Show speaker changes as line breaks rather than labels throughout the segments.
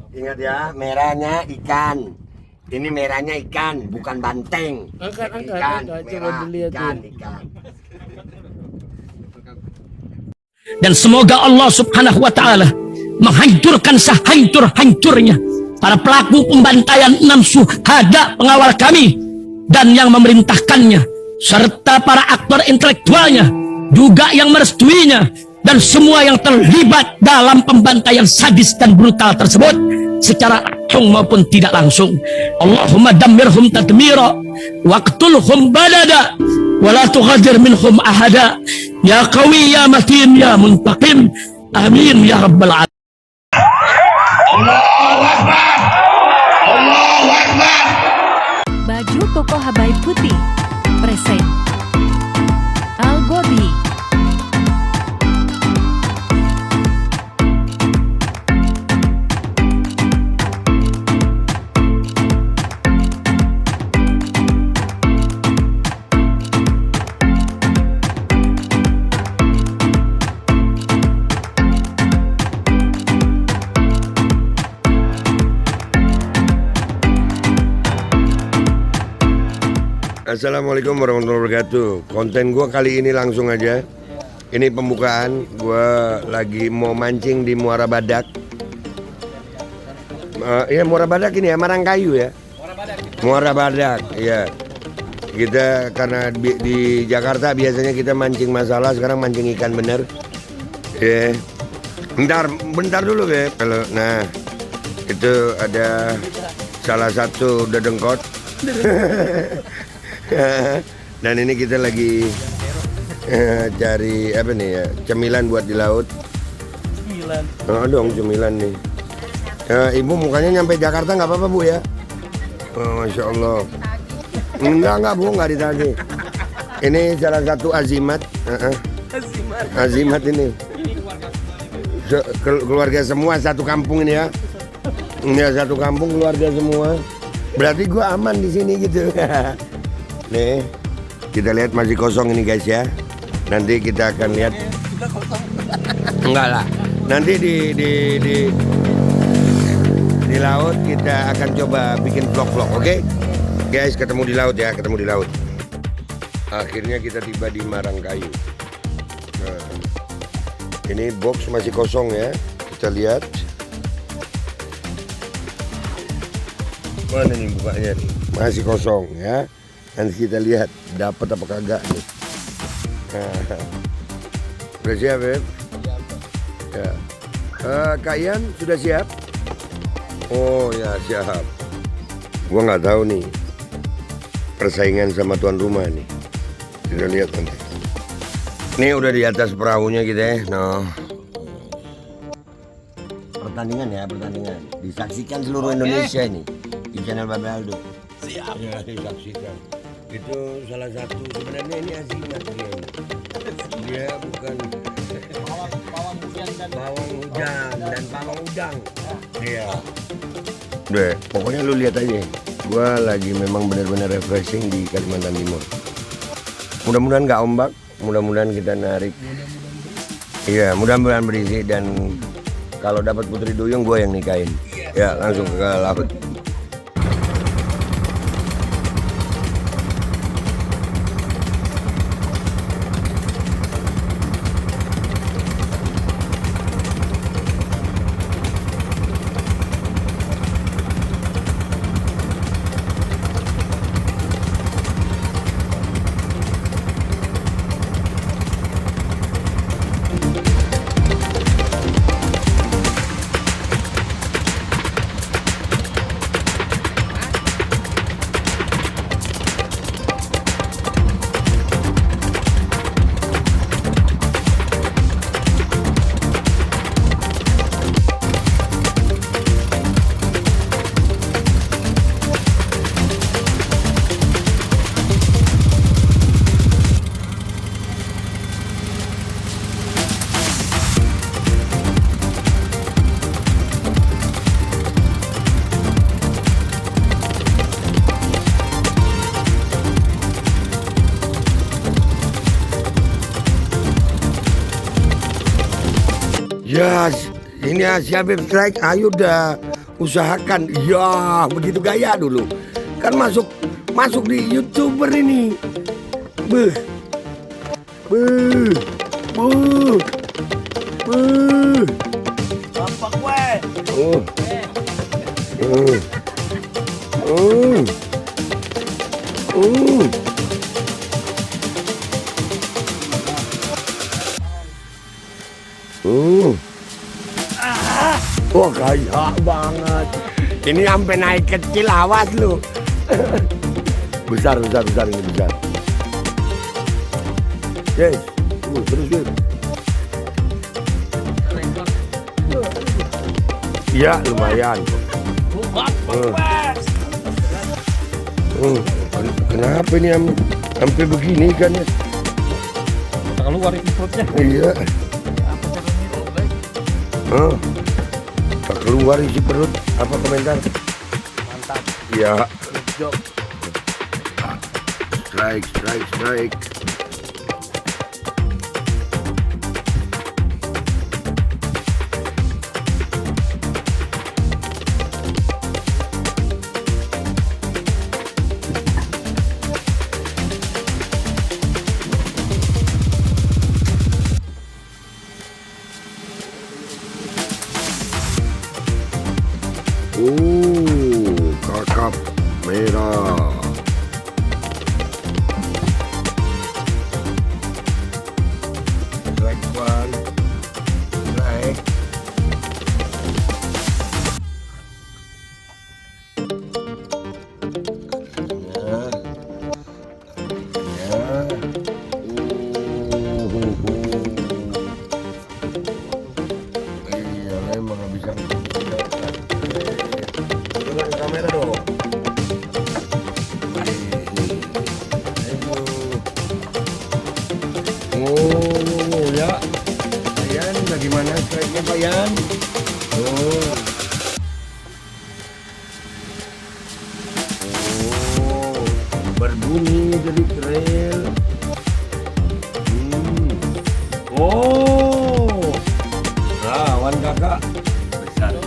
Ingat ya, merahnya ikan. Ini merahnya ikan, bukan banteng. Ikan,
coba dilihat
ikan.
Dan semoga Allah subhanahu wa ta'ala menghancurkan sehancur-hancurnya para pelaku pembantaian 6 syuhada pengawal kami dan yang memerintahkannya, serta para aktor intelektualnya juga yang merestuinya, dan semua yang terlibat dalam pembantaian sadis dan brutal tersebut secara langsung maupun tidak langsung. Allahumma dammirhum tadmira waqtulhum badada wala tughadir minhum ahada ya qawi ya matin ya muntaqim amin ya rabbal alamin.
Allahu Akbar. Allahu Akbar.
Baju koko Habaib putih present Al-Godi.
Assalamualaikum warahmatullahi wabarakatuh. Konten gue kali ini langsung aja. Ini pembukaan. Gue lagi mau mancing di Muara Badak. Ya Muara Badak ini ya, Marangkayu ya. Muara Badak, ya. Kita karena di Jakarta biasanya kita mancing masalah, sekarang mancing ikan bener. Ya. Bentar dulu ya. Nah, itu ada salah satu dedengkot. Dan ini kita lagi cari apa nih ya, cemilan buat di laut.
Cemilan.
Oh dong cemilan nih. Ibu mukanya nyampe Jakarta nggak apa-apa bu ya? Oh, Masya Allah. Enggak bu, nggak ditagih. Ini salah satu azimat. Azimat ini. Keluarga semua satu kampung ini ya. Ini satu kampung keluarga semua. Berarti gua aman di sini gitu. Nih, kita lihat masih kosong ini guys ya. Nanti kita akan lihat. Enggak lah. Nanti di laut kita akan coba bikin vlog-vlog, oke? Guys, ketemu di laut ya, ketemu di laut. Akhirnya kita tiba di Marangkayu. Nah, ini box masih kosong ya. Kita lihat. Mana nih bukanya nih? Masih kosong ya. Nanti kita lihat dapat apa kagak nih. Udah siap Beb? Ya. Kak Ian sudah siap? Oh ya siap. Gua nggak tahu nih persaingan sama tuan rumah nih. Kita lihat nanti. Ini udah di atas perahunya kita ya. No. Pertandingan ya, pertandingan. Disaksikan seluruh Indonesia ini di channel Babe Aldo. Siap. Ya, disaksikan. Itu salah satu, sebenarnya ini azimat dia. Dia bukan bawang hujan dan bawang udang. Iya. Udah, pokoknya lu lihat aja. Gua lagi memang benar-benar refreshing di Kalimantan Timur. Mudah-mudahan nggak ombak, mudah-mudahan kita narik. Iya, mudah-mudahan berisi, dan kalau dapat putri duyung gua yang nikahin. Ya, langsung ke laut. Ya, ini Asia Web Strike. Ayo usahakan. Ya, begitu gaya dulu. Kan masuk di YouTuber ini. Beuh. Beuh. Beuh. Beuh.
Apa gue?
Oh. Wah, kaya banget. Ini sampai naik kecil, awas lu. Besar ini besar. Yes, terus Beb. Iya, lumayan. Kenapa ini sampai begini kan ya?
Keluar itu perutnya.
Iya. Tak keluar isi perut. Apa komentar?
Mantap.
Ya.
Jok.
Strike. Kakap merah. Strike one. Strike. Iya, memang nggak bisa. Dengan kamera dong. Oh ya, Yan, bagaimana strike-nya Pak Yan? Oh, berbunyi jadi trail. Oh, rawan kakak besar.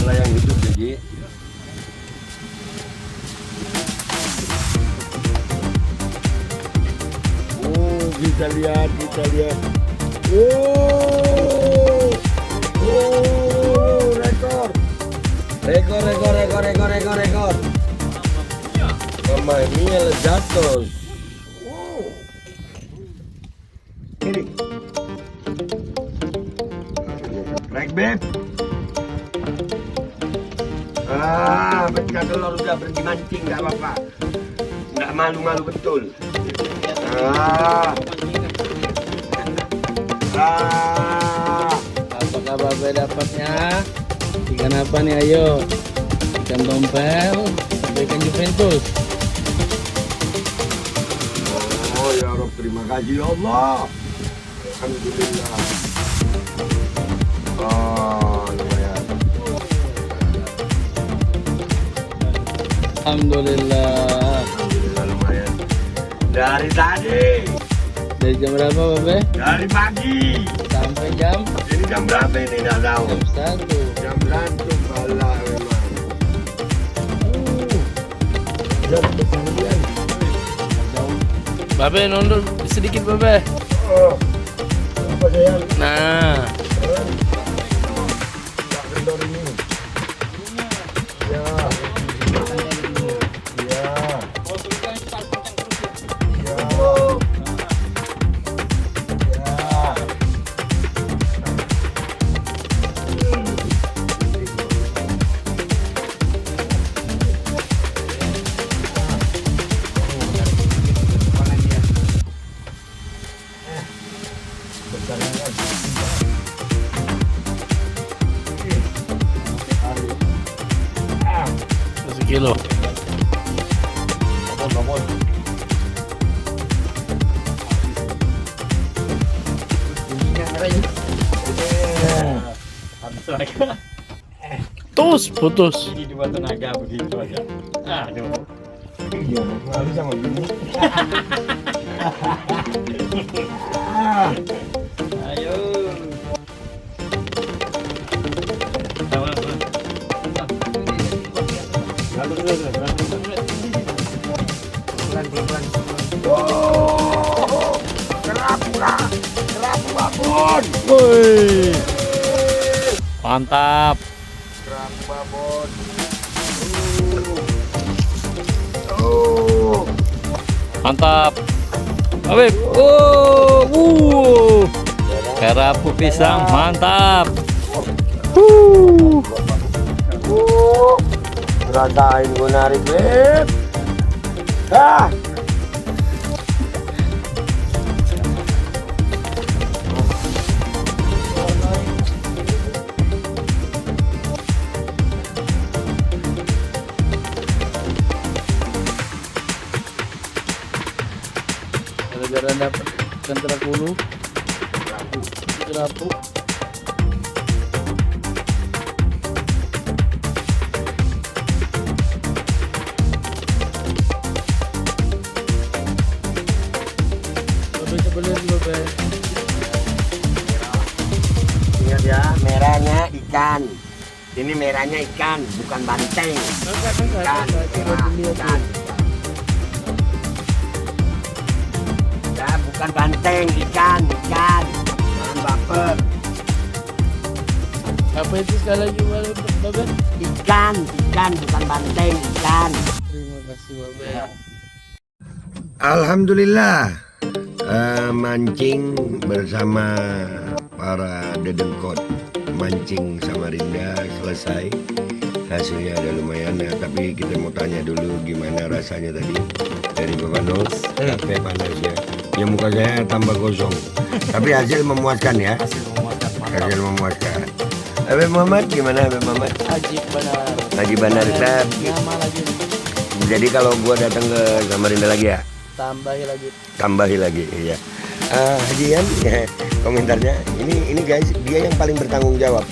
Yang hidup jadi. Oh, kita lihat. Rekor. Mamma mia, lezatos. Ini. Strike, Beb. Pecah telur udah berhenti mancing, nggak apa-apa. Nggak malu-malu betul.
Apakah Babe dapatnya? Ikan apa nih, ayo? Ikan tompel atau ikan Juventus?
Oh ya Rob, terima kasih ya Allah. Alhamdulillah. Oh, lumayan.
Alhamdulillah.
Alhamdulillah lumayan. Dari tadi.
Dari jam berapa, Babe?
Dari pagi.
Sampai jam?
Ini jam berapa ini? Nggak tahu.
Jam 1.
Jam 1 bala memang. Jam kemudian.
Babe nonton sedikit, Babe.
Oh, apa sayang?
Nah,
Tak kendor ini. Ya.
kilo. Tus, putus.
Ini dua tenaga begitu aja. Aduh.
Iya, nggak bisa begini.
Ayo.
Kerapu babon.
Woi. Mantap.
Kerapu babon. Oh.
Mantap. Habib. Kerapu pisang mantap.
Rasain gue narik, Beb. Ah.
Gara-gara dapat ikan terakulu. Kerapu. Coba lihat dulu, Be.
Ingat ya, merahnya ikan. Ini merahnya ikan, bukan banteng. Ikan, ikan. Ya, bukan banteng, ikan. Jangan baper.
Apa itu sekali lagi, Babe?
Ikan, bukan banteng, ikan.
Terima kasih, Babe.
Alhamdulillah, mancing bersama para dedengkot mancing Samarinda selesai. Hasilnya ada lumayan ya, tapi kita mau tanya dulu gimana rasanya tadi dari Bapak Nol. Capek panasnya, ya muka saya tambah gosong, tapi hasil memuaskan ya. Hasil memuaskan. Habib Muhammad gimana, Habib Muhammad? Haji Banar kita.
Nama lagi.
Jadi kalau gua datang ke Samarinda lagi ya, tambahi lagi, iya. Haji Yan, ya, komentarnya ini guys, dia yang paling bertanggung jawab.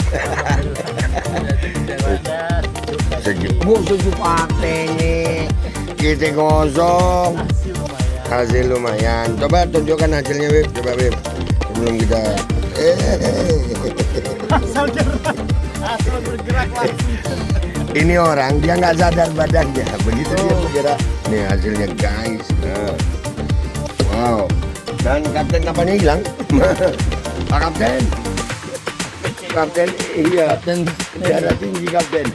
Sejuk patenya kita gosong, hasil lumayan. Coba tunjukkan hasilnya, Beb. Coba, Beb, sebelum kita
Asal bergerak langsung.
ini orang dia nggak sadar badannya, begitu dia bergerak. Nih hasilnya guys. Nah. Wow. Dan kapten kapalnya hilang. Pak Kapten. Kapten, iya.
Dan
Darah tinggi kapten.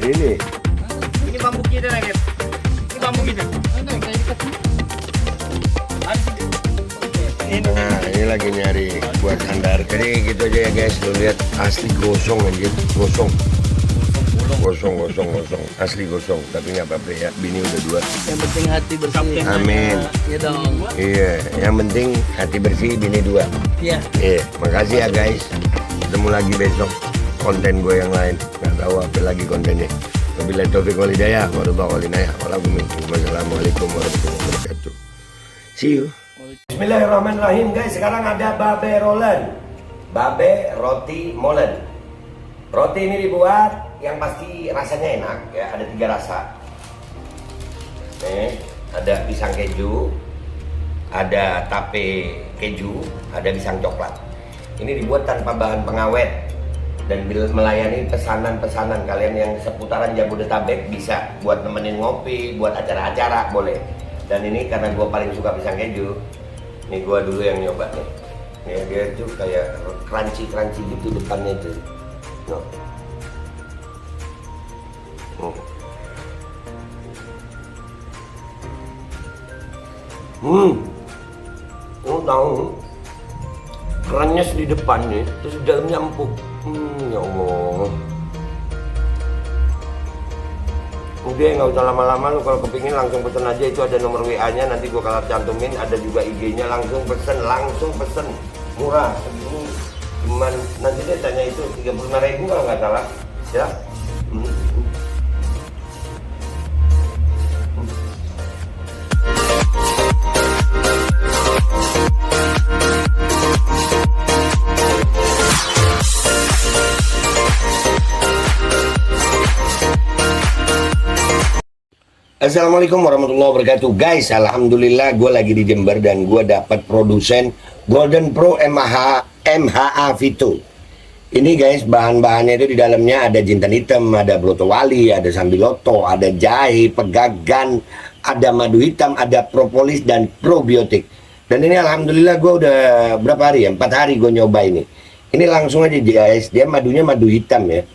Ini.
Ini bambu kita lagi. Ini bambu kita.
Nah, ini lagi nyari buat sandar. Jadi gitu aja ya guys. Lu lihat asli gosong anjir, gosong. Asli gosong, tapi nggak apa-apa ya. Bini udah 2.
yang penting hati bersih.
Amin.
Iya dong.
Iya, yang penting hati bersih, bini 2.
Iya.
Iya, makasih ya guys. Ketemu lagi besok konten gue yang lain. Nggak tahu apa lagi kontennya. Wabillahi taufiq wal hidayah. Wassalamualaikum warahmatullahi wabarakatuh. See you. Bismillahirrahmanirrahim guys. Sekarang ada babe rolen, babe roti molen. Roti ini dibuat yang pasti rasanya enak ya. Ada 3 rasa. Nih, ada pisang keju, ada tape keju, ada pisang coklat. Ini dibuat tanpa bahan pengawet dan melayani pesanan-pesanan kalian yang seputaran Jabodetabek. Bisa buat nemenin ngopi, buat acara-acara boleh. Dan ini karena gue paling suka pisang keju, nih gue dulu yang nyoba nih. Nih dia tuh kayak crunchy gitu depannya tuh. No. Lu tahu kerannya di depan nih, terus di dalamnya empuk. Ya Allah. Udah nggak usah lama-lama, lu kalau kepingin langsung pesen aja, itu ada nomor WA-nya, nanti gua kalau cantumin, ada juga IG-nya, langsung pesen, murah segini. Cuman nanti deh biasanya itu 35.000 kalau nggak salah ya. Assalamualaikum warahmatullahi wabarakatuh. Guys, alhamdulillah gue lagi di Jember dan gue dapat produsen Golden Pro MHA Vito. Ini guys, bahan-bahannya itu di dalamnya ada jintan hitam, ada brotowali, ada sambiloto, ada jahe, pegagan, ada madu hitam, ada propolis dan probiotik. Dan ini alhamdulillah gue udah berapa hari ya? 4 hari gue nyoba ini. Ini langsung aja guys, dia madunya madu hitam ya.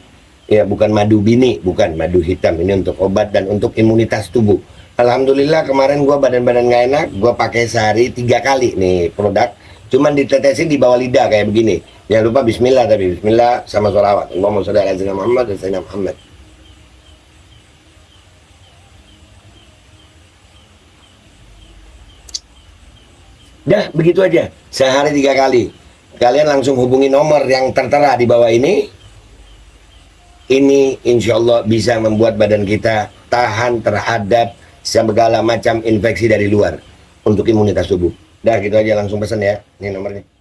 Ya bukan madu bini, bukan madu hitam. Ini untuk obat dan untuk imunitas tubuh. Alhamdulillah kemarin gua badan-badan gak enak, gua pakai sehari 3 kali nih produk. Cuman ditetesin di bawah lidah kayak begini. Jangan lupa bismillah, tapi bismillah sama sholawat. Allahumma sholli ala sayyidina Muhammad dan sayyidina Muhammad. Dah begitu aja, sehari 3 kali. Kalian langsung hubungi nomor yang tertera di bawah ini. Ini insya Allah bisa membuat badan kita tahan terhadap segala macam infeksi dari luar untuk imunitas tubuh. Dah gitu aja, langsung pesan ya. Ini nomornya.